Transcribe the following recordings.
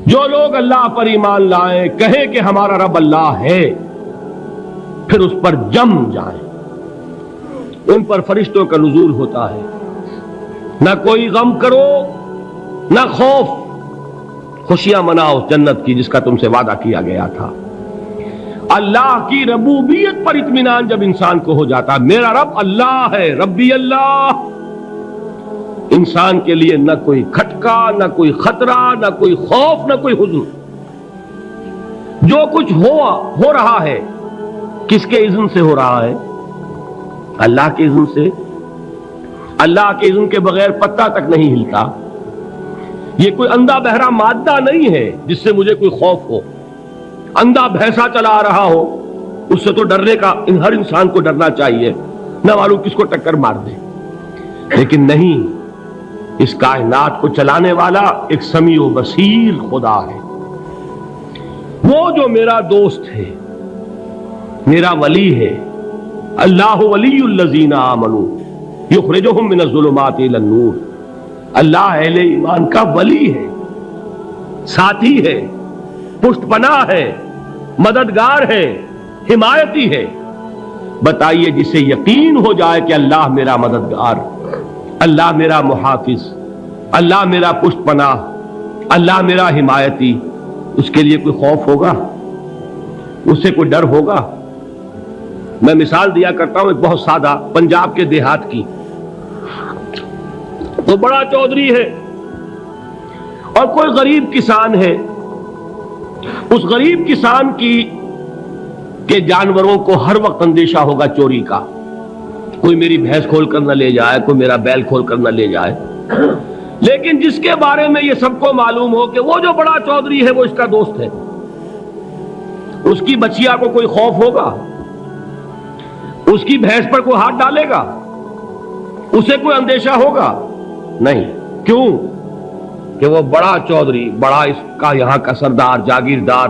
جو لوگ اللہ پر ایمان لائیں، کہیں کہ ہمارا رب اللہ ہے، پھر اس پر جم جائیں، ان پر فرشتوں کا نزول ہوتا ہے، نہ کوئی غم کرو نہ خوف، خوشیاں مناؤ جنت کی جس کا تم سے وعدہ کیا گیا تھا۔ اللہ کی ربوبیت پر اطمینان جب انسان کو ہو جاتا، میرا رب اللہ ہے، ربی اللہ، انسان کے لیے نہ کوئی کھٹکا، نہ کوئی خطرہ، نہ کوئی خوف، نہ کوئی حزن۔ جو کچھ ہو رہا ہے کس کے اذن سے ہو رہا ہے؟ اللہ کے اذن سے۔ اللہ کے اذن کے بغیر پتہ تک نہیں ہلتا۔ یہ کوئی اندھا بہرا مادہ نہیں ہے جس سے مجھے کوئی خوف ہو۔ اندھا بھینسا چلا آ رہا ہو اس سے تو ڈرنے کا ہر انسان کو ڈرنا چاہیے، نہ معلوم کس کو ٹکر مار دے، لیکن نہیں، اس کائنات کو چلانے والا ایک سمیع و بصیر خدا ہے، وہ جو میرا دوست ہے، میرا ولی ہے۔ اللہ ولی الذین آمنوا یخرجہم من الظلمات الی النور۔ اللہ اہل ایمان کا ولی ہے، ساتھی ہے، پشت پناہ ہے، مددگار ہے، حمایتی ہے۔ بتائیے جسے یقین ہو جائے کہ اللہ میرا مددگار، اللہ میرا محافظ، اللہ میرا پشت پناہ، اللہ میرا حمایتی، اس کے لیے کوئی خوف ہوگا؟ اس سے کوئی ڈر ہوگا؟ میں مثال دیا کرتا ہوں ایک بہت سادہ، پنجاب کے دیہات کی۔ تو بڑا چودھری ہے اور کوئی غریب کسان ہے، اس غریب کسان کے جانوروں کو ہر وقت اندیشہ ہوگا چوری کا، کوئی میری بھینس کھول کر نہ لے جائے، کوئی میرا بیل کھول کر نہ لے جائے۔ لیکن جس کے بارے میں یہ سب کو معلوم ہو کہ وہ جو بڑا چودھری ہے وہ اس کا دوست ہے، اس کی بچیا کو کوئی خوف ہوگا؟ اس کی بھینس پر کوئی ہاتھ ڈالے گا؟ اسے کوئی اندیشہ ہوگا؟ نہیں۔ کیوں؟ کہ وہ بڑا چودھری، بڑا اس کا یہاں کا سردار، جاگیردار،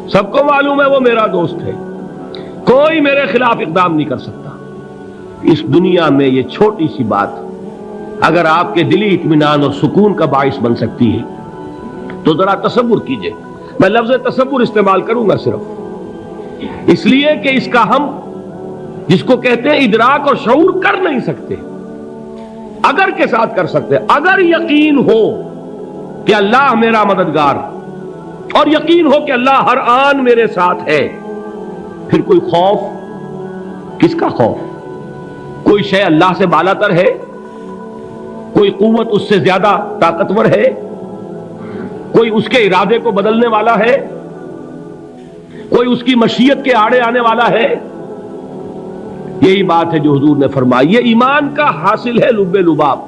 سب کو معلوم ہے وہ میرا دوست ہے، کوئی میرے خلاف اقدام نہیں کر سکتا۔ اس دنیا میں یہ چھوٹی سی بات اگر آپ کے دلی اطمینان اور سکون کا باعث بن سکتی ہے تو ذرا تصور کیجئے۔ میں لفظ تصور استعمال کروں گا صرف اس لیے کہ اس کا ہم جس کو کہتے ہیں ادراک اور شعور کر نہیں سکتے، اگر کے ساتھ کر سکتے۔ اگر یقین ہو کہ اللہ میرا مددگار اور یقین ہو کہ اللہ ہر آن میرے ساتھ ہے، پھر کوئی خوف؟ کس کا خوف؟ کوئی شے اللہ سے بالا تر ہے؟ کوئی قوت اس سے زیادہ طاقتور ہے؟ کوئی اس کے ارادے کو بدلنے والا ہے؟ کوئی اس کی مشیت کے آڑے آنے والا ہے؟ یہی بات ہے جو حضور نے فرمائی، یہ ایمان کا حاصل ہے لب لباب،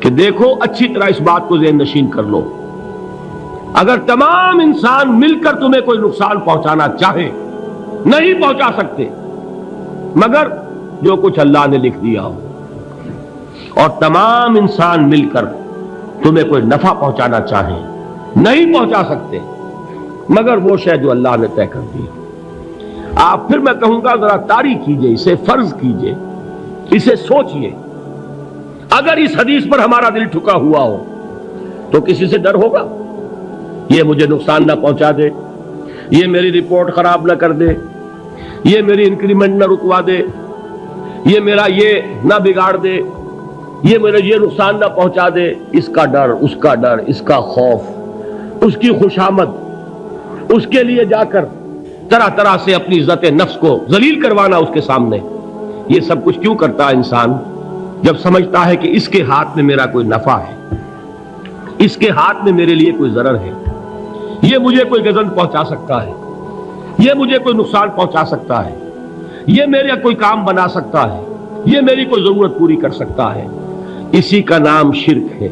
کہ دیکھو اچھی طرح اس بات کو ذہن نشین کر لو، اگر تمام انسان مل کر تمہیں کوئی نقصان پہنچانا چاہے نہیں پہنچا سکتے، مگر جو کچھ اللہ نے لکھ دیا ہو، اور تمام انسان مل کر تمہیں کوئی نفع پہنچانا چاہیں نہیں پہنچا سکتے، مگر وہ شے جو اللہ نے طے کر دی۔ آپ پھر میں کہوں گا ذرا طاری کیجئے، اسے فرض کیجئے، اسے سوچئے، اگر اس حدیث پر ہمارا دل ٹھکا ہوا ہو تو کسی سے ڈر ہوگا؟ یہ مجھے نقصان نہ پہنچا دے، یہ میری رپورٹ خراب نہ کر دے، یہ میری انکریمنٹ نہ رکوا دے، یہ میرا یہ نہ بگاڑ دے، یہ میرا یہ نقصان نہ پہنچا دے۔ اس کا ڈر، اس کا ڈر، اس کا خوف، اس کی خوشامد، اس کے لیے جا کر طرح طرح سے اپنی عزت نفس کو ذلیل کروانا اس کے سامنے، یہ سب کچھ کیوں کرتا ہے انسان؟ جب سمجھتا ہے کہ اس کے ہاتھ میں میرا کوئی نفع ہے، اس کے ہاتھ میں میرے لیے کوئی ضرر ہے، یہ مجھے کوئی گزن پہنچا سکتا ہے، یہ مجھے کوئی نقصان پہنچا سکتا ہے، یہ میرا کوئی کام بنا سکتا ہے، یہ میری کوئی ضرورت پوری کر سکتا ہے، اسی کا نام شرک ہے۔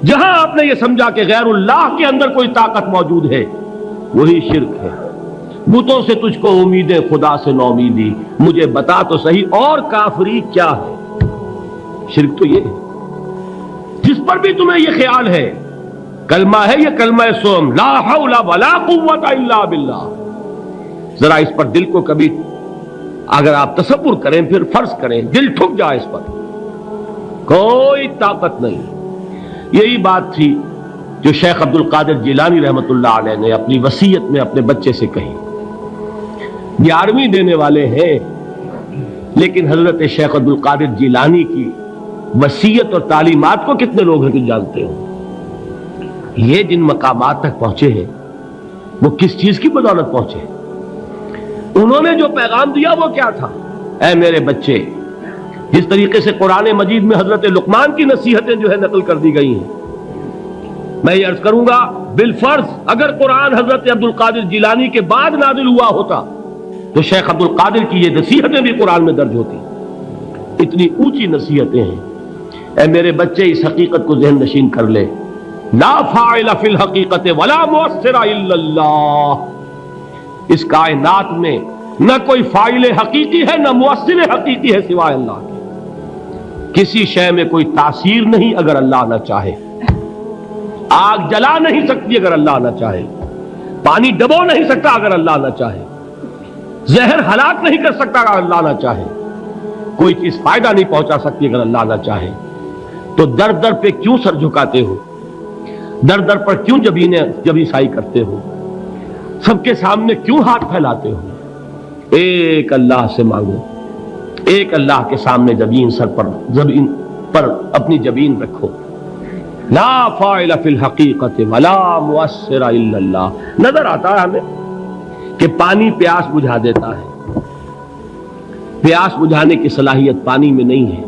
جہاں آپ نے یہ سمجھا کہ غیر اللہ کے اندر کوئی طاقت موجود ہے، وہی شرک ہے۔ بتوں سے تجھ کو امید ہے، خدا سے نومیدی، مجھے بتا تو صحیح اور کافری کیا ہے؟ شرک تو یہ ہے۔ جس پر بھی تمہیں یہ خیال ہے، کلمہ ہے یہ کلمہ سوم، لا حول ولا قوت الا باللہ، ذرا اس پر دل کو کبھی اگر آپ تصور کریں، پھر فرض کریں، دل ٹھک جائے اس پر، کوئی طاقت نہیں۔ یہی بات تھی جو شیخ عبد القادر جیلانی رحمۃ اللہ علیہ نے اپنی وصیت میں اپنے بچے سے کہی. 11ویں دینے والے ہیں، لیکن حضرت شیخ عبد القادر جیلانی کی وصیت اور تعلیمات کو کتنے لوگ ہیں کہ جانتے ہو؟ یہ جن مقامات تک پہنچے ہیں وہ کس چیز کی بدولت پہنچے؟ انہوں نے جو پیغام دیا وہ کیا تھا؟ اے میرے بچے، جس طریقے سے قرآن مجید میں حضرت لقمان کی نصیحتیں جو ہے نقل کر دی گئی ہیں، میں یہ عرض کروں گا بالفرض اگر قرآن حضرت عبد القادر جیلانی کے بعد نازل ہوا ہوتا تو شیخ عبد القادر کی یہ نصیحتیں بھی قرآن میں درج ہوتی. اتنی اونچی نصیحتیں ہیں. اے میرے بچے، اس حقیقت کو ذہن نشین کر لے، لا فاعل فی الحقیقت ولا مؤثر الا اللہ. اس کائنات میں نہ کوئی فاعل حقیقی ہے نہ مؤثر حقیقی ہے سوائے اللہ کے. کسی شے میں کوئی تاثیر نہیں اگر اللہ نہ چاہے. آگ جلا نہیں سکتی اگر اللہ نہ چاہے. پانی ڈبو نہیں سکتا اگر اللہ نہ چاہے. زہر ہلاک نہیں کر سکتا اگر اللہ نہ چاہے. کوئی چیز فائدہ نہیں پہنچا سکتی اگر اللہ نہ چاہے. تو در در پہ کیوں سر جھکاتے ہو؟ در در پر کیوں جبیں سائی کرتے ہو؟ سب کے سامنے کیوں ہاتھ پھیلاتے ہو؟ ایک اللہ سے مانگو. ایک اللہ کے سامنے زمین پر اپنی جبین رکھو. لا فاعل فی الحقیقت ولا مؤثر الا اللہ. نظر آتا ہے ہمیں کہ پانی پیاس بجھا دیتا ہے. پیاس بجھانے کی صلاحیت پانی میں نہیں ہے،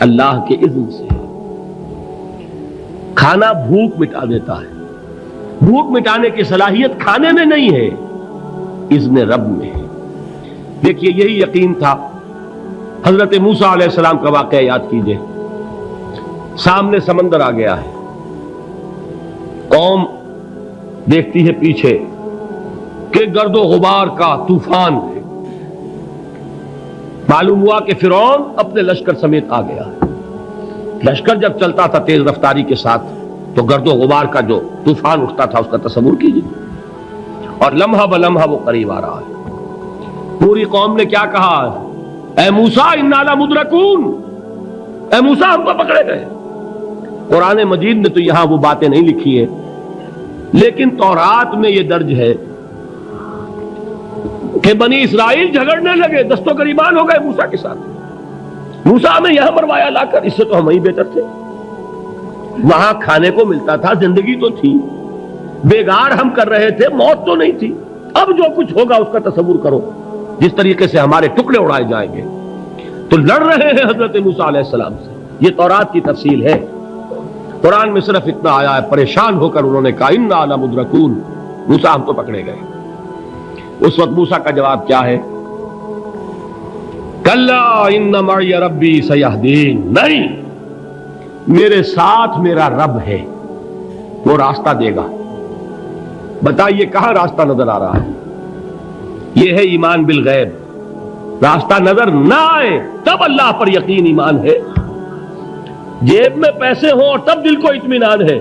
اللہ کے اذن سے. کھانا بھوک مٹا دیتا ہے. بھوک مٹانے کی صلاحیت کھانے میں نہیں ہے، اذن رب میں ہے. دیکھیے یہی یقین تھا. حضرت موسیٰ علیہ السلام کا واقعہ یاد کیجئے. سامنے سمندر آ گیا ہے. قوم دیکھتی ہے پیچھے کہ گرد و غبار کا طوفان ہے. معلوم ہوا کہ فرعون اپنے لشکر سمیت آ گیا ہے. لشکر جب چلتا تھا تیز رفتاری کے ساتھ تو گرد و غبار کا جو طوفان اٹھتا تھا اس کا تصور کیجیے. اور لمحہ بلمحہ وہ قریب آ رہا ہے. پوری قوم نے کیا کہا؟ اے موسیٰ انا لمدرکون، اے موسیٰ ہم کو پکڑے گئے. قرآن مجید نے تو یہاں وہ باتیں نہیں لکھی ہیں، لیکن تورات میں یہ درج ہے کہ بنی اسرائیل جھگڑنے لگے، دست و گریبان ہو گئے موسیٰ کے ساتھ. موسیٰ ہمیں یہاں مروایا لا کر، اس سے تو ہم ہی بہتر تھے. وہاں کھانے کو ملتا تھا، زندگی تو تھی، بیگار ہم کر رہے تھے، موت تو نہیں تھی. اب جو کچھ ہوگا اس کا تصور کرو، جس طریقے سے ہمارے ٹکڑے اڑائے جائیں گے. تو لڑ رہے ہیں حضرت موسیٰ علیہ السلام سے. یہ تورات کی تفصیل ہے. قرآن میں صرف اتنا آیا ہے، پریشان ہو کر انہوں نے کہا انا لمدرکون، موسیٰ ہم تو پکڑے گئے. اس وقت موسیٰ کا جواب کیا ہے؟ کلا ان معی ربی سیہدین. نہیں، میرے ساتھ میرا رب ہے، وہ راستہ دے گا. بتائیے کہاں راستہ نظر آ رہا ہے؟ یہ ہے ایمان بالغیب. راستہ نظر نہ آئے تب اللہ پر یقین ایمان ہے. جیب میں پیسے ہوں اور تب دل کو اطمینان ہے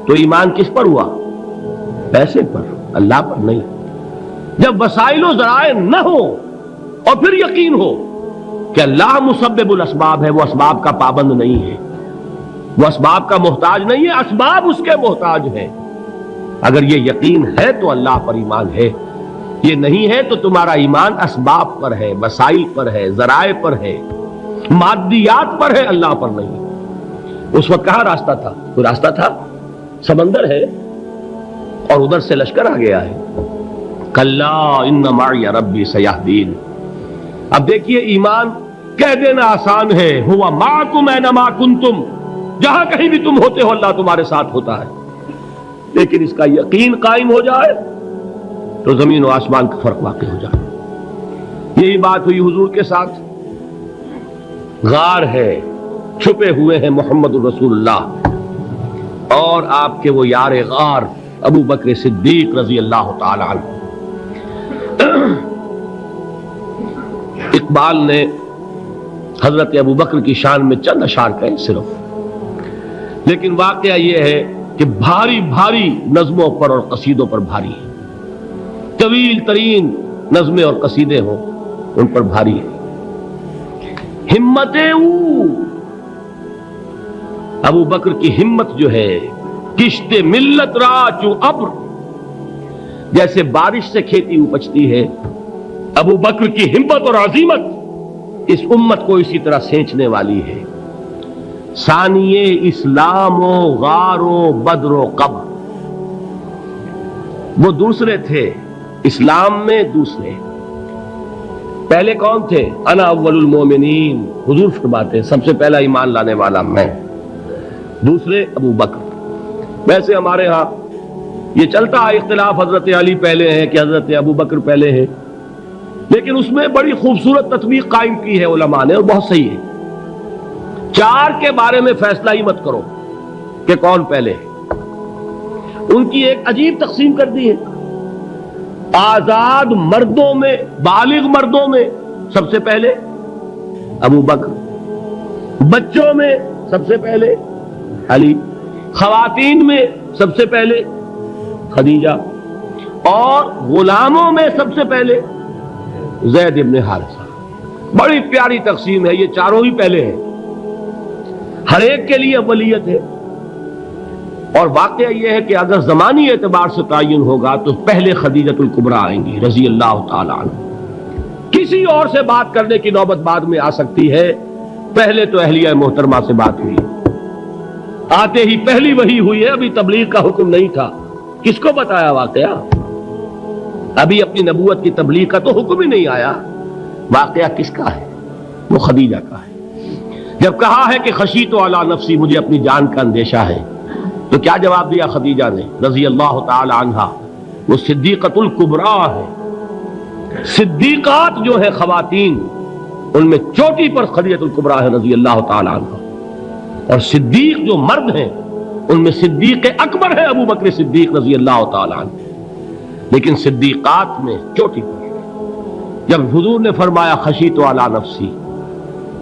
تو ایمان کس پر ہوا؟ پیسے پر، اللہ پر نہیں. جب وسائل و ذرائع نہ ہو اور پھر یقین ہو کہ اللہ مسبب الاسباب ہے، وہ اسباب کا پابند نہیں ہے، وہ اسباب کا محتاج نہیں ہے، اسباب اس کے محتاج ہیں. اگر یہ یقین ہے تو اللہ پر ایمان ہے. یہ نہیں ہے تو تمہارا ایمان اسباب پر ہے، وسائل پر ہے، ذرائع پر ہے، مادیات پر ہے، اللہ پر نہیں. اس وقت کہاں راستہ تھا؟ کوئی راستہ تھا؟ سمندر ہے اور ادھر سے لشکر آ گیا ہے. کلا ان معی ربی سیہدین. اب دیکھیے ایمان کہہ دینا آسان ہے، ہوا معکم اینما کنتم، جہاں کہیں بھی تم ہوتے ہو اللہ تمہارے ساتھ ہوتا ہے. لیکن اس کا یقین قائم ہو جائے تو زمین و آسمان کا فرق واقع ہو جائے. یہی بات ہوئی حضور کے ساتھ. غار ہے، چھپے ہوئے ہیں محمد الرسول اللہ اور آپ کے وہ یار غار ابو بکر صدیق رضی اللہ تعالی عنہ. اقبال نے حضرت ابو بکر کی شان میں چند اشعار کہے صرف، لیکن واقعہ یہ ہے کہ بھاری بھاری نظموں پر اور قصیدوں پر بھاری ہے. طویل ترین نظمیں اور قصیدے ہوں ان پر بھاری ہے. ہمت ابو بکر کی ہمت جو ہے کشت ملت را چو ابر، جیسے بارش سے کھیتی اپجتی ہے، ابو بکر کی ہمت اور عزیمت اس امت کو اسی طرح سینچنے والی ہے۔ ثانیے اسلام و غار و بدر و قبر، وہ دوسرے تھے اسلام میں، دوسرے پہلے کون تھے؟ انا اول المومنین، حضور فرماتے ہیں سب سے پہلا ایمان لانے والا میں، دوسرے ابو بکر۔ ویسے ہمارے ہاں یہ چلتا ہے اختلاف، حضرت علی پہلے ہیں کہ حضرت ابو بکر پہلے ہیں، لیکن اس میں بڑی خوبصورت تطبیق قائم کی ہے علماء نے، اور بہت صحیح ہے۔ چار کے بارے میں فیصلہ ہی مت کرو کہ کون پہلے ہے، ان کی ایک عجیب تقسیم کر دی ہے۔ آزاد مردوں میں، بالغ مردوں میں سب سے پہلے ابو بکر، بچوں میں سب سے پہلے علی، خواتین میں سب سے پہلے خدیجہ، اور غلاموں میں سب سے پہلے زید ابن حارثہ۔ بڑی پیاری تقسیم ہے، یہ چاروں ہی پہلے ہیں، ہر ایک کے لیے اولیت ہے۔ اور واقعہ یہ ہے کہ اگر زمانی اعتبار سے تعین ہوگا تو پہلے خدیجۃ الکبریٰ آئیں گی رضی اللہ تعالی عنہ، کسی اور سے بات کرنے کی نوبت بعد میں آ سکتی ہے، پہلے تو اہلیہ محترمہ سے بات ہوئی، آتے ہی پہلی وحی ہوئی ہے، ابھی تبلیغ کا حکم نہیں تھا۔ کس کو بتایا واقعہ؟ ابھی اپنی نبوت کی تبلیغ کا تو حکم ہی نہیں آیا۔ واقعہ کس کا ہے؟ وہ خدیجہ کا ہے۔ جب کہا ہے کہ خشیت علی نفسی، مجھے اپنی جان کا اندیشہ ہے، تو کیا جواب دیا خدیجہ نے رضی اللہ تعالی عنہا؟ وہ صدیقۃ الکبریٰ ہے۔ صدیقات جو ہے خواتین، ان میں چوٹی پر خدیجۃ الکبریٰ ہے رضی اللہ تعالی عنہا، اور صدیق جو مرد ہیں ان میں صدیق اکبر ہے ابو بکر صدیق رضی اللہ تعالی عنہ، لیکن صدیقات میں چوٹی پر۔ جب حضور نے فرمایا خشیت علی نفسی،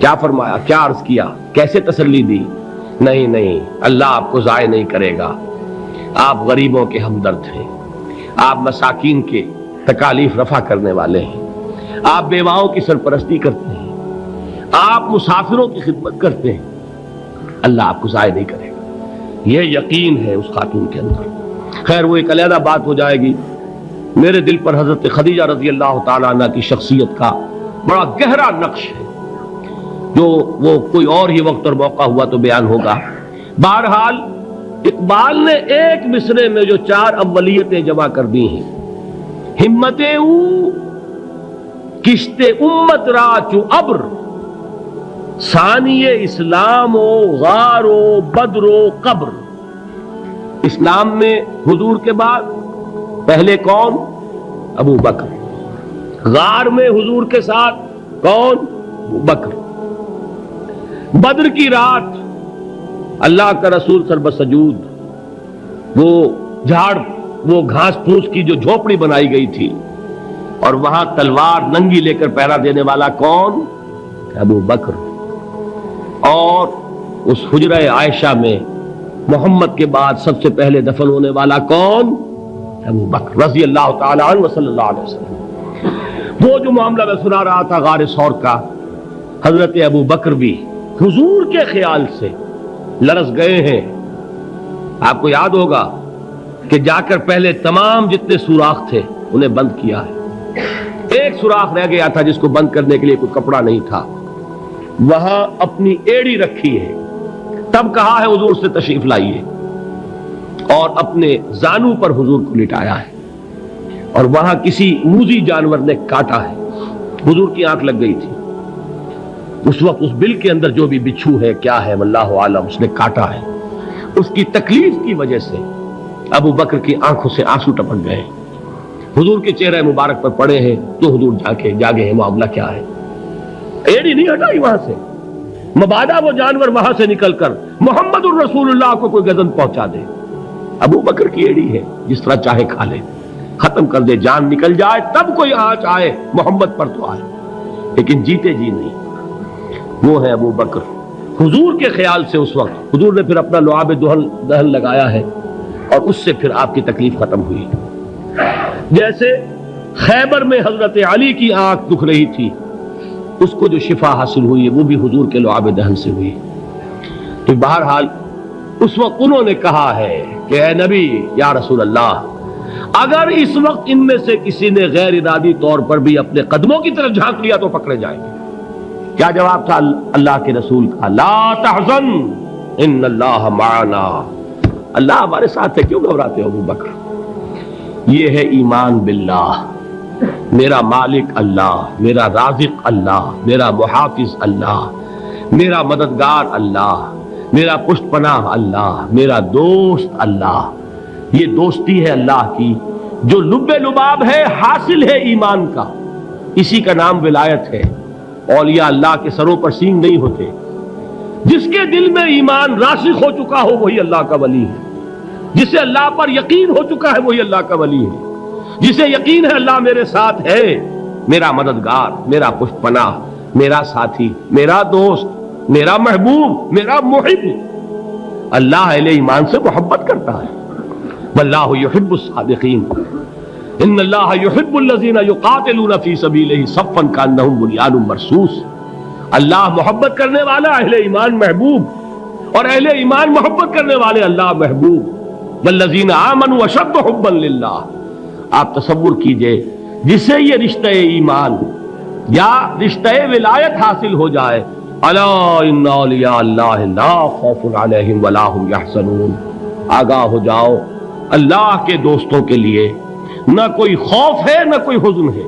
کیا فرمایا، کیا عرض کیا، کیسے تسلی دی؟ نہیں نہیں، اللہ آپ کو ضائع نہیں کرے گا، آپ غریبوں کے ہمدرد ہیں، آپ مساکین کے تکالیف رفع کرنے والے ہیں، آپ بیواؤں کی سرپرستی کرتے ہیں، آپ مسافروں کی خدمت کرتے ہیں، اللہ آپ کو ضائع نہیں کرے گا۔ یہ یقین ہے اس خاتون کے اندر۔ خیر وہ ایک علیحدہ بات ہو جائے گی۔ میرے دل پر حضرت خدیجہ رضی اللہ تعالی عنہ کی شخصیت کا بڑا گہرا نقش ہے، جو وہ کوئی اور ہی وقت اور موقع ہوا تو بیان ہوگا۔ بہرحال اقبال نے ایک مصرے میں جو چار اولیتیں جمع کر دی ہیں، ہمتیں او کشت امت را چو ابر، ثانی اسلام و غار و بدر و قبر۔ اسلام میں حضور کے بعد پہلے کون؟ ابو بکر۔ غار میں حضور کے ساتھ کون؟ ابو بکر۔ بدر کی رات اللہ کا رسول سربسجود، وہ جھاڑ، وہ گھاس پھوس کی جو جھوپڑی بنائی گئی تھی، اور وہاں تلوار ننگی لے کر پہرا دینے والا کون؟ ابو بکر۔ اور اس حجرہ عائشہ میں محمد کے بعد سب سے پہلے دفن ہونے والا کون؟ ابو بکر رضی اللہ تعالی عنہ صلی اللہ علیہ وسلم۔ وہ جو معاملہ میں سنا رہا تھا غار ثور کا، حضرت ابو بکر بھی حضور کے خیال سے لرز گئے ہیں۔ آپ کو یاد ہوگا کہ جا کر پہلے تمام جتنے سوراخ تھے انہیں بند کیا ہے، ایک سوراخ رہ گیا تھا جس کو بند کرنے کے لیے کوئی کپڑا نہیں تھا، وہاں اپنی ایڑی رکھی ہے، تب کہا ہے حضور سے تشریف لائیے، اور اپنے زانو پر حضور کو لٹایا ہے، اور وہاں کسی موذی جانور نے کاٹا ہے، حضور کی آنکھ لگ گئی تھی، اس وقت اس بل کے اندر جو بھی بچھو ہے کیا ہے واللہ عالم، اس نے کاٹا ہے، اس کی تکلیف کی وجہ سے ابو بکر کی آنکھوں سے آنسو ٹپک گئے، حضور کے چہرے مبارک پر پڑے ہیں، تو حضور جاگے ہیں، معاملہ کیا ہے؟ ایڑی نہیں ہٹائی وہاں سے، مبادا وہ جانور وہاں سے نکل کر محمد الرسول اللہ کو کوئی گزن پہنچا دے، ابو بکر کی ایڑی ہے، جس طرح چاہے کھا لے، ختم کر دے، جان نکل جائے تب کوئی آنچ آئے، محمد پر تو آئے، لیکن جیتے جی نہیں۔ وہ ہے ابو بکر۔ حضور کے خیال سے اس وقت حضور نے پھر اپنا لعاب دہن لگایا ہے، اور اس سے پھر آپ کی تکلیف ختم ہوئی۔ جیسے خیبر میں حضرت علی کی آنکھ دکھ رہی تھی، اس کو جو شفا حاصل ہوئی ہے وہ بھی حضور کے لعاب دہن سے ہوئی۔ تو بہرحال اس وقت انہوں نے کہا ہے کہ اے نبی یا رسول اللہ، اگر اس وقت ان میں سے کسی نے غیر ارادی طور پر بھی اپنے قدموں کی طرف جھانک لیا تو پکڑے جائیں گے۔ کیا جواب تھا اللہ کے رسول کا؟ لا تحزن ان اللہ معنا، اللہ ہمارے ساتھ ہے، کیوں گھبراتے ہو ابو بکر؟ یہ ہے ایمان باللہ، میرا مالک اللہ، میرا رازق اللہ، میرا محافظ اللہ، میرا مددگار اللہ، میرا پشت پناہ اللہ، میرا دوست اللہ۔ یہ دوستی ہے اللہ کی جو لب لباب ہے، حاصل ہے ایمان کا، اسی کا نام ولایت ہے۔ اولیاء اللہ کے سروں پر سینگ نہیں ہوتے، جس کے دل میں ایمان راسخ ہو چکا ہو وہی اللہ کا ولی ہے، جسے اللہ پر یقین ہو چکا ہے وہی اللہ کا ولی ہے، جسے یقین ہے اللہ میرے ساتھ ہے، میرا مددگار، میرا پشت پناہ، میرا ساتھی، میرا دوست، میرا محبوب، میرا محب۔ اللہ اہل ایمان سے محبت کرتا ہے، واللہ یحب الصادقین، ان اللہ یحب الذین یقاتلون فی سبیلہ صفا کانہم بنیان مرصوص۔ اللہ محبت کرنے والا، اہل ایمان محبوب، اور اہل ایمان محبت کرنے والے اللہ محبوب۔ والذین آمنوا اشد حبا للہ۔ آپ تصور کیجئے جسے یہ رشتہ ایمان یا رشتہ ولایت حاصل ہو جائے، الا ان اولیاء اللہ لا خوف علیہم ولا هم یحزنون، آگاہ ہو جاؤ اللہ کے دوستوں کے لیے نہ کوئی خوف ہے نہ کوئی حزن ہے۔